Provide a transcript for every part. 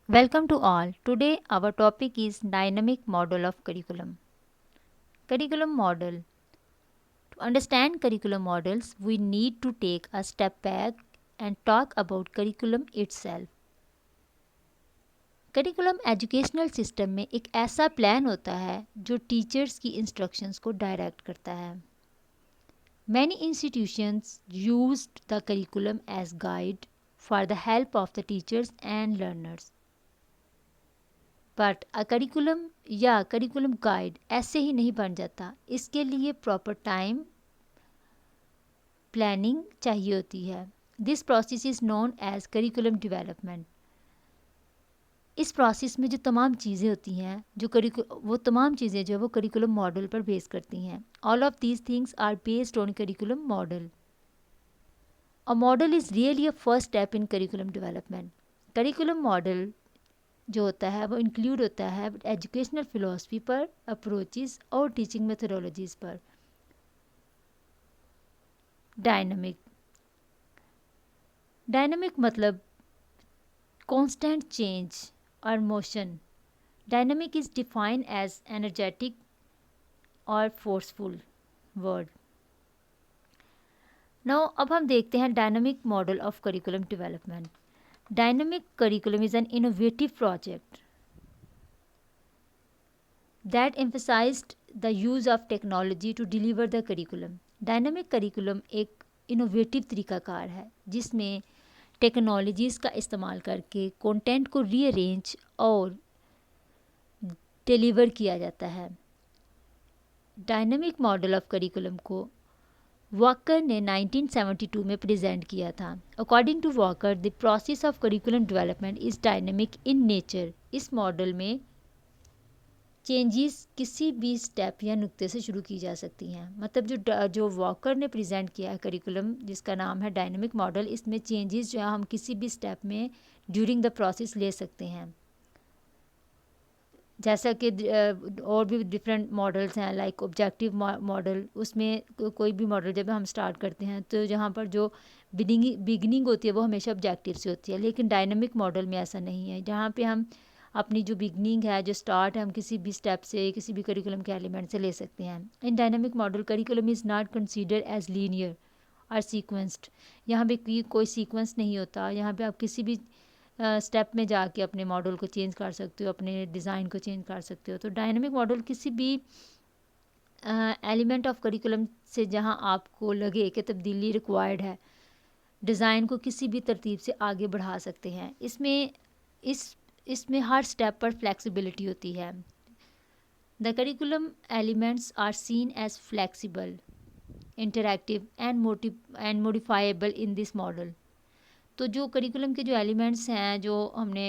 Welcome to all. Today our topic is dynamic model of curriculum. Curriculum model. To understand curriculum models, we need to take a step back and talk about curriculum itself. Curriculum educational system में एक ऐसा plan होता है जो teachers की instructions को direct करता है. Many institutions used the curriculum as guide for the help of the teachers and learners. But a curriculum या करिकुलम गाइड ऐसे ही नहीं बन जाता. इसके लिए प्रॉपर टाइम प्लानिंग चाहिए होती है. This process is known as curriculum development. इस प्रोसेस में जो तमाम चीज़ें होती हैं वो तमाम चीज़ें जो है वो करिकुलम मॉडल पर बेस करती हैं. All of these things are based on curriculum model. A model is really a first step in curriculum development. Curriculum model जो होता है वो इंक्लूड होता है एजुकेशनल फ़िलॉसफी पर, अप्रोचेस और टीचिंग मेथोडोलॉजीज़ पर. डायनामिक. डायनामिक मतलब कांस्टेंट चेंज और motion. Dynamic is defined as energetic और फोर्सफुल वर्ड. नाउ अब हम देखते हैं dynamic model of curriculum development. Dynamic curriculum is an innovative project that emphasized the use of technology to deliver the curriculum. Dynamic curriculum एक innovative तरीक़ाकार है जिसमें technologies का इस्तेमाल करके कंटेंट को रीअरेंज और डिलीवर किया जाता है. डायनामिक मॉडल ऑफ करिकुलम को वॉकर ने 1972 में प्रेजेंट किया था. According to Walker the process of curriculum development is dynamic in nature. इस मॉडल में चेंजेस किसी भी स्टेप या नुक्ते से शुरू की जा सकती हैं. मतलब जो वॉकर ने प्रेजेंट किया है करिकुलम जिसका नाम है डायनामिक मॉडल, इसमें चेंजेस जो है हम किसी भी स्टेप में ड्यूरिंग द प्रोसेस ले सकते हैं. जैसा कि और भी डिफरेंट मॉडल्स हैं लाइक ऑब्जेक्टिव मॉडल. उसमें कोई भी मॉडल जब हम स्टार्ट करते हैं तो जहाँ पर जो बिगनिंग होती है वो हमेशा ऑब्जेक्टिव से होती है. लेकिन डायनामिक मॉडल में ऐसा नहीं है. जहाँ पे हम अपनी जो बिगनिंग है, जो स्टार्ट है, हम किसी भी स्टेप से किसी भी करिकुलम के एलिमेंट से ले सकते हैं. In dynamic model curriculum is not considered as linear और सीक्वेंस्ड. यहाँ पे कोई सीक्वेंस नहीं होता. यहाँ पे आप किसी भी स्टेप में जाके अपने मॉडल को चेंज कर सकते हो, अपने डिज़ाइन को चेंज कर सकते हो. तो डायनामिक मॉडल किसी भी एलिमेंट ऑफ करिकुलम से जहाँ आपको लगे कि तब्दीली रिक्वायर्ड है, डिज़ाइन को किसी भी तरतीब से आगे बढ़ा सकते हैं. इसमें हर स्टेप पर फ्लेक्सिबिलिटी होती है. The curriculum elements are seen as flexible, interactive and modifiable in this model. तो जो करिकुलम के जो एलिमेंट्स हैं जो हमने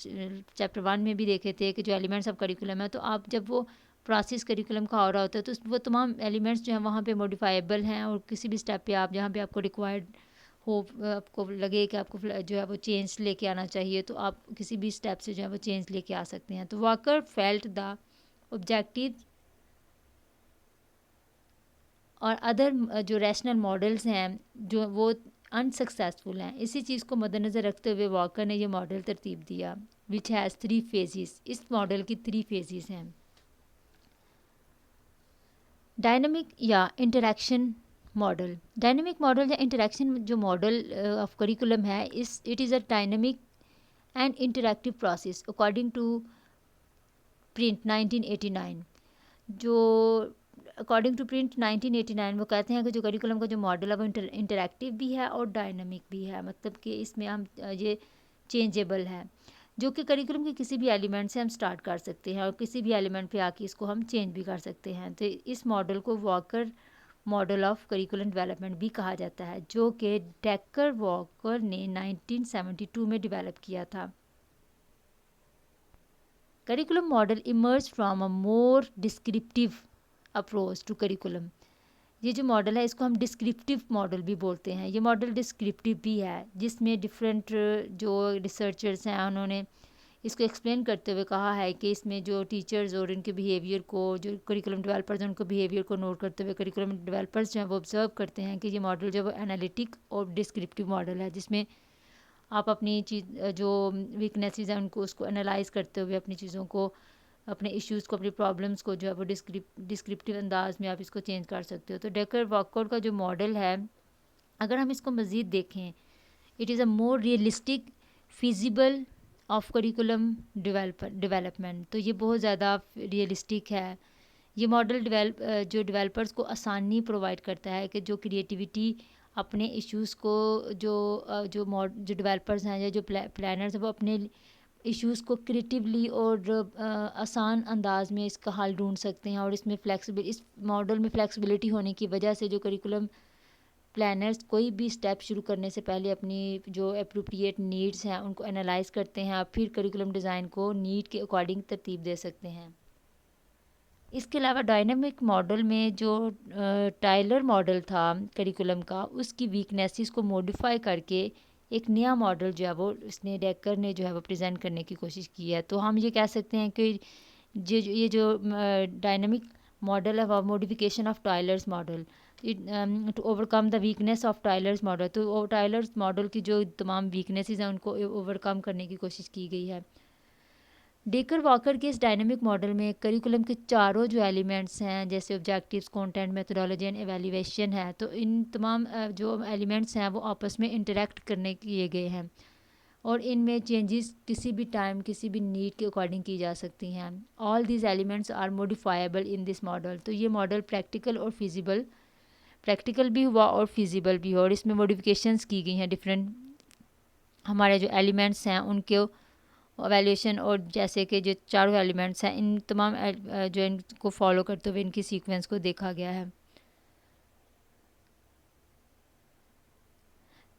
चैप्टर 1 में भी देखे थे कि जो एलिमेंट्स ऑफ करिकुलम है, तो आप जब वो प्रोसेस करिकुलम का हो रहा होता है तो वो तमाम एलिमेंट्स जो हैं वहाँ पे मॉडिफाइबल हैं और किसी भी स्टेप पे आप जहाँ पे आपको रिक्वायर्ड हो, आपको लगे कि आपको जो है वो चेंज लेके आना चाहिए, तो आप किसी भी स्टेप से जो है वो चेंज लेके आ सकते हैं. तो वॉकर फेल्ट द ऑब्जेक्टिव और अदर जो रैशनल मॉडल्स हैं जो वो अनसक्सेसफुल हैं. इसी चीज़ को मद्देनज़र रखते हुए वॉकर ने ये मॉडल तरतीब दिया विच हैज़ 3 फेजेस. इस मॉडल की 3 फेजेस हैं. डायनामिक या इंटरेक्शन मॉडल. डायनामिक मॉडल या इंटरेक्शन जो मॉडल ऑफ करिकुलम है it is a dynamic and interactive process according to Print 1989. जो अकॉर्डिंग टू प्रिंट 1989 वो कहते हैं कि जो करिकुलम का जो मॉडल है वो इंटरैक्टिव भी है और डायनामिक भी है. मतलब कि इसमें हम ये चेंजेबल है जो कि करिकुलम के किसी भी एलिमेंट से हम स्टार्ट कर सकते हैं और किसी भी एलिमेंट पे आके इसको हम चेंज भी कर सकते हैं. तो इस मॉडल को walker model of curriculum development भी कहा जाता है जो कि डेकर वॉकर ने 1972 में डेवलप किया था. Curriculum model emerge from a more descriptive approach to curriculum. ये जो मॉडल है इसको हम डिस्क्रिप्टिव मॉडल भी बोलते हैं. ये मॉडल डिस्क्रिप्टिव भी है जिसमें डिफरेंट जो रिसर्चर्स हैं उन्होंने इसको एक्सप्लेन करते हुए कहा है कि इसमें जो टीचर्स और इनके बिहेवियर को, जो करिकुलम डेवलपर्स हैं उनको बिहेवियर को नोट करते हुए करिकुलम डेवलपर्स जो हैं वो ऑब्जर्व करते हैं कि ये मॉडल जो वो एनालिटिक और डिस्क्रिप्टिव मॉडल है जिसमें आप अपनी चीज़ जो वीकनेसेस हैं उनको उसको एनालाइज करते हुए अपनी चीज़ों को, अपने इश्यूज़ को, अपनी प्रॉब्लम्स को जो है वो डिस्क्रिप्टिव अंदाज में आप इसको चेंज कर सकते हो। तो डेकर वॉकआउट का जो मॉडल है, अगर हम इसको मज़ीद देखें, it is a more realistic feasible of curriculum development. तो ये बहुत ज़्यादा रियलिस्टिक है। ये मॉडल जो डेवलपर्स को आसानी प्रोवाइड करता है कि जो क्रिएटिविटी अपने इश्यूज़ को, जो डेवलपर्स हैं या जो प्लानर्स हैं वो अपने इश्यूज़ को क्रिएटिवली और आसान अंदाज में इसका हल ढूंढ सकते हैं। और इसमें इस मॉडल में फ्लेक्सिबिलिटी होने की वजह से जो करिकुलम प्लानर्स कोई भी स्टेप शुरू करने से पहले अपनी जो अप्रोप्रिएट नीड्स हैं उनको एनालाइज करते हैं और फिर करिकुलम डिज़ाइन को नीड के अकॉर्डिंग तरतीब दे सकते हैं। इसके अलावा डायनामिक मॉडल में जो टाइलर मॉडल था करिकुलम का, उसकी वीकनेसेस को मॉडिफाई करके एक नया मॉडल जो है वो इसने डेकर ने जो है वो प्रेजेंट करने की कोशिश की है। तो हम ये कह सकते हैं कि ये जो डायनामिक मॉडल है वो modification of Tyler's model to overcome the weakness of Tyler's model. तो टाइलर्स मॉडल की जो तमाम वीकनेसेस हैं उनको ओवरकम करने की कोशिश की गई है। डेकर वॉकर के इस डायनामिक मॉडल में करिकुलम के चारों जो एलिमेंट्स हैं, जैसे objectives, content, methodology and evaluation है, तो इन तमाम जो एलिमेंट्स हैं वो आपस में इंटरेक्ट करने किए गए हैं और इनमें चेंजेस किसी भी टाइम, किसी भी नीड के अकॉर्डिंग की जा सकती हैं। All these elements are modifiable in this model. तो ये मॉडल प्रैक्टिकल भी हुआ और फिजिबल भी हुआ और इसमें मॉडिफिकेशंस की गई हैं डिफरेंट हमारे जो एलिमेंट्स हैं उनके वैल्यूएशन, और जैसे कि जो चारों एलिमेंट्स हैं इन तमाम जो इनको फॉलो करते हुए इनकी सीक्वेंस को देखा गया है।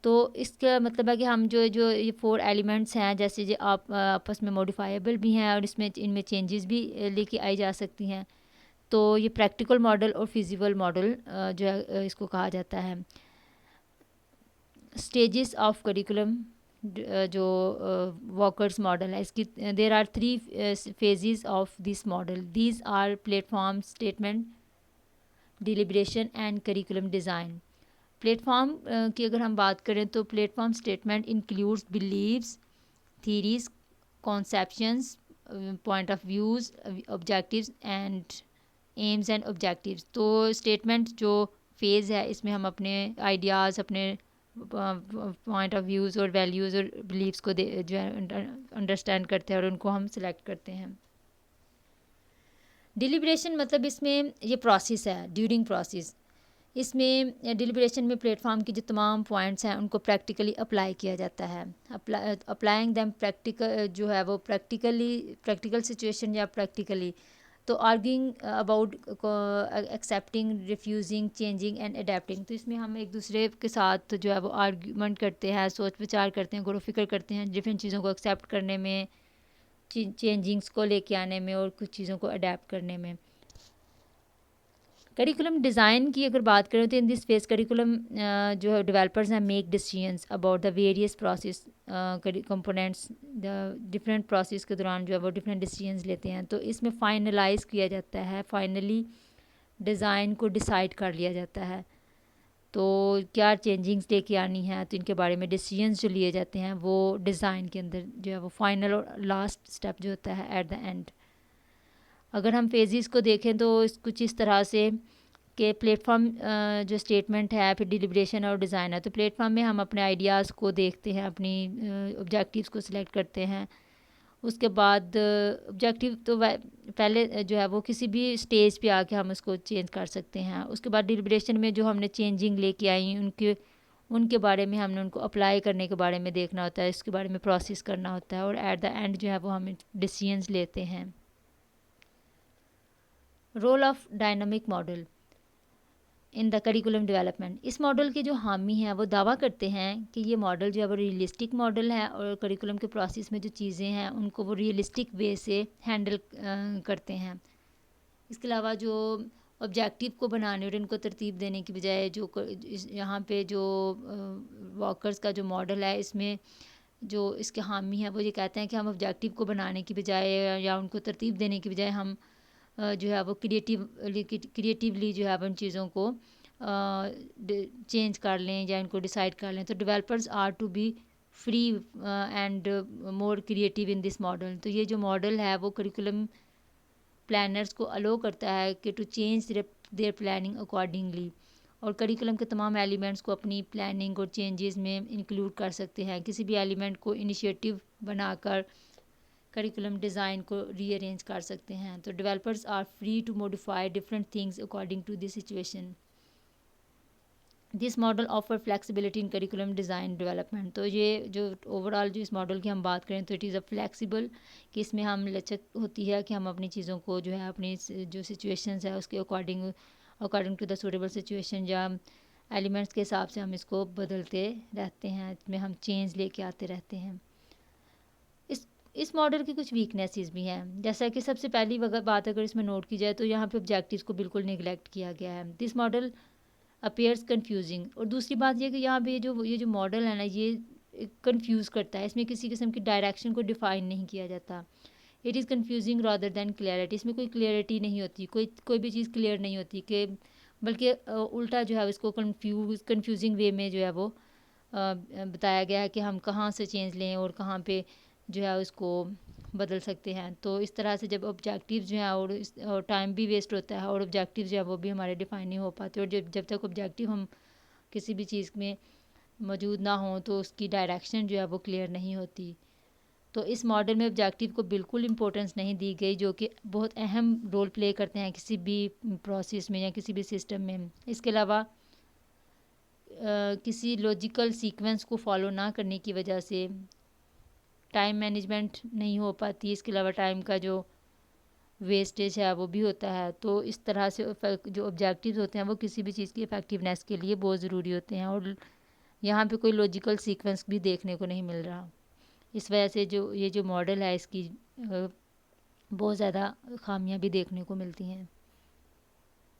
तो इसका मतलब है कि हम जो जो ये 4 एलिमेंट्स हैं, जैसे जो आप आपस में मॉडिफाइबल भी हैं और इसमें इनमें चेंजेस भी लेके आई जा सकती हैं। तो ये प्रैक्टिकल मॉडल और फिजिबल मॉडल जो है इसको कहा जाता है। स्टेजेस ऑफ करिकुलम जो वॉकर्स मॉडल है, इसकी there are 3 phases of this model. These are platform, statement, deliberation and curriculum design. Platform की अगर हम बात करें तो platform statement includes beliefs, theories, conceptions, point of views, objectives and aims and objectives. तो statement जो फेज़ है इसमें हम अपने आइडियाज़, अपने पॉइंट ऑफ व्यूज़ और वैल्यूज़ और बिलीव्स को जो है अंडरस्टैंड करते हैं और उनको हम सिलेक्ट करते हैं। डिलिब्रेशन मतलब इसमें ये प्रोसेस है, ड्यूरिंग प्रोसेस। इसमें डिलिब्रेशन में प्लेटफॉर्म की जो तमाम पॉइंट्स हैं उनको प्रैक्टिकली अप्लाई किया जाता है। अप्लाइंग दैम प्रैक्टिकल जो है वो प्रैक्टिकल सिचुएशन या प्रैक्टिकली। तो arguing about accepting, refusing, changing and adapting. तो इसमें हम एक दूसरे के साथ जो है वो आर्ग्यूमेंट करते हैं, सोच विचार करते हैं, गौर फिक्र करते हैं डिफरेंट चीज़ों को एक्सेप्ट करने में, चेंजिंग्स को लेके आने में और कुछ चीज़ों को अडेप्ट करने में। करिकुलम डिज़ाइन की अगर बात करें तो इन दिस फेज करिकुलम जो है डेवलपर्स हैं make decisions about the various process components. The different process के दौरान जो है वो डिफरेंट डिसीजंस लेते हैं। तो इसमें फाइनलाइज किया जाता है, फाइनली डिज़ाइन को डिसाइड कर लिया जाता है। तो क्या चेंजिंग्स लेके आनी है, तो इनके बारे में डिसीजंस जो लिए जाते हैं वो डिज़ाइन के अंदर जो है वो फाइनल और लास्ट स्टेप जो होता है एट द एंड। अगर हम फेजेस को देखें तो कुछ इस तरह से कि प्लेटफॉर्म जो स्टेटमेंट है, फिर डिलिब्रेशन और डिज़ाइन है। तो प्लेटफॉर्म में हम अपने आइडियाज़ को देखते हैं, अपनी ऑब्जेक्टिव्स को सिलेक्ट करते हैं। उसके बाद ऑब्जेक्टिव तो पहले जो है वो किसी भी स्टेज पे आके हम उसको चेंज कर सकते हैं। उसके बाद डिलिब्रेशन में जो हमने चेंजिंग लेके आई उनके उनके बारे में हमने उनको अप्लाई करने के बारे में देखना होता है, इसके बारे में प्रोसेस करना होता है और एट द एंड जो है वो हम डिसीजंस लेते हैं। Role of dynamic model in the curriculum development. इस मॉडल के जो हामी हैं वो दावा करते हैं कि ये मॉडल जो है वो रियलिस्टिक मॉडल है और करिकुलम के प्रोसेस में जो चीज़ें हैं उनको वो रियलिस्टिक वे से हैंडल करते हैं। इसके अलावा जो ऑब्जेक्टिव को बनाने और इनको तरतीब देने की बजाय जो यहाँ पे जो वॉकर्स का जो मॉडल है इसमें जो इसके हामी हैं वो ये कहते हैं कि हम ऑब्जेक्टिव को बनाने की बजाय या उनको तरतीब देने की बजाय हम जो है वो क्रिएटिवली जो है उन चीज़ों को चेंज कर लें या इनको डिसाइड कर लें। तो developers are to be free and more creative in this model. तो ये जो मॉडल है वो करिकुलम प्लानर्स को अलो करता है कि to change their planning accordingly, और करिकुलम के तमाम एलिमेंट्स को अपनी प्लानिंग और चेंजेस में इंक्लूड कर सकते हैं। किसी भी एलिमेंट को इनिशिएटिव बनाकर करिकुलम डिज़ाइन को रीअरेंज कर सकते हैं। तो developers are free to modify different things according to this situation. This model offer flexibility in curriculum design development. तो ये जो ओवरऑल जो इस मॉडल की हम बात करें तो इट इज़ अ फ्लेक्सिबल, कि इसमें हम लचक होती है कि हम अपनी चीज़ों को जो है अपनी जो सिचुएशंस है उसके according to the suitable situation या एलिमेंट्स के हिसाब से हम इसको बदलते रहते हैं, इसमें हम चेंज लेके आते रहते हैं। इस मॉडल की कुछ वीकनेसेस भी हैं, जैसा कि सबसे पहली बात अगर इसमें नोट की जाए तो यहाँ पे ऑब्जेक्टिव्स को बिल्कुल निगलेक्ट किया गया है। This model appears confusing. और दूसरी बात ये कि यहाँ पे ये जो मॉडल है ना, ये कंफ्यूज करता है, इसमें किसी किस्म की डायरेक्शन को डिफाइन नहीं किया जाता। It is confusing rather than clarity. इसमें कोई क्लियरिटी नहीं होती, कोई भी चीज़ क्लियर नहीं होती, कि बल्कि उल्टा जो है इसको कंफ्यूजिंग वे में जो है वो बताया गया है कि हम कहाँ से चेंज लें और कहाँ पे जो है उसको बदल सकते हैं। तो इस तरह से जब ऑब्जेक्टिव जो है और टाइम भी वेस्ट होता है और ऑब्जेक्टिव जो है वो भी हमारे डिफाइन नहीं हो पाते, और जब तक ऑब्जेक्टिव हम किसी भी चीज़ में मौजूद ना हो तो उसकी डायरेक्शन जो है वो क्लियर नहीं होती। तो इस मॉडल में ऑब्जेक्टिव को बिल्कुल इम्पोर्टेंस नहीं दी गई, जो कि बहुत अहम रोल प्ले करते हैं किसी भी प्रोसेस में या किसी भी सिस्टम में। इसके अलावा किसी लॉजिकल सीक्वेंस को फॉलो ना करने की वजह से टाइम मैनेजमेंट नहीं हो पाती। इसके अलावा टाइम का जो वेस्टेज है वो भी होता है। तो इस तरह से जो ऑब्जेक्टिव्स होते हैं वो किसी भी चीज़ की इफ़ेक्टिवनेस के लिए बहुत ज़रूरी होते हैं, और यहाँ पे कोई लॉजिकल सीक्वेंस भी देखने को नहीं मिल रहा। इस वजह से जो ये जो मॉडल है इसकी बहुत ज़्यादा खामियां भी देखने को मिलती हैं।